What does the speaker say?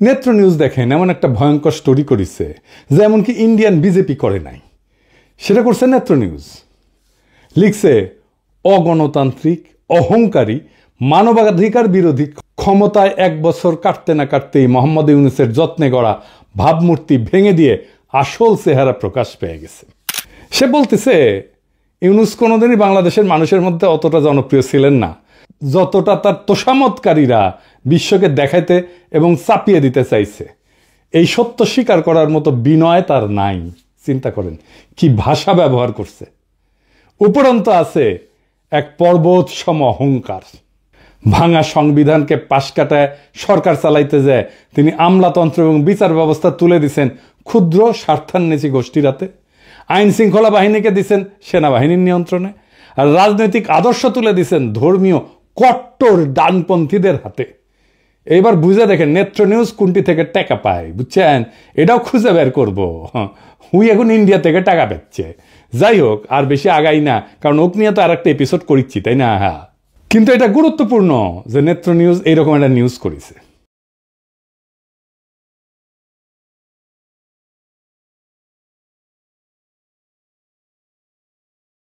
নেত্র news দেখেন এমন একটা ভয়ঙ্কর স্টোরি করেছে যে এমনকি ইন্ডিয়ান বিজেপি করে নাই, সেটা করছে নেত্র নিউজ। লিখছে অগণতান্ত্রিক, অহংকারী, মানবাধিকার বিরোধী, ক্ষমতায় 1 বছর কাটতে না কাটতেই মোহাম্মদ ইউনূসের যত্নে গড়া ভাবমূর্তি ভেঙে দিয়ে আসল চেহারা প্রকাশ পেয়ে গেছে। সে বলতেছে ইউনূস কোনোদিনই বাংলাদেশের মানুষের মধ্যে অতটা জনপ্রিয় ছিলেন না যতটা তার তোষামতকারীরা বিশ্বকে দেখাইতে এবং চাপিয়ে দিতে চাইছে। এই সত্য স্বীকার করার মতো বিনয় তার নাই। চিন্তা করেন কি ভাষা ব্যবহার করছে। উপরন্ত আছে এক পর্বত সম অহংকার। ভাঙা সংবিধানকে পাশ কাটায় সরকার চালাইতে যায় তিনি আমলাতন্ত্র এবং বিচার ব্যবস্থা তুলে দিছেন ক্ষুদ্র স্বার্থান্বেষী গোষ্ঠীর হাতে, আইন শৃঙ্খলা বাহিনীকে দিছেন সেনাবাহিনীর নিয়ন্ত্রণে, আর রাজনৈতিক আদর্শ তুলে দিছেন ধর্মীয় কট্টর ডানপন্থীদের হাতে। এইবার বুঝে দেখেন নেত্র নিউজ কোনটি থেকে টাকা পায়, বুঝছেন? এটাও খুঁজে বের করবো। হুই এখন ইন্ডিয়া থেকে টাকা পাচ্ছে। যাই হোক, আর বেশি আগাই না, কারণ ওক নিয়ে তো আর একটা এপিসোড করিচ্ছি, তাই না? হ্যাঁ, কিন্তু এটা গুরুত্বপূর্ণ যে নেত্র নিউজ এইরকম একটা নিউজ করেছে।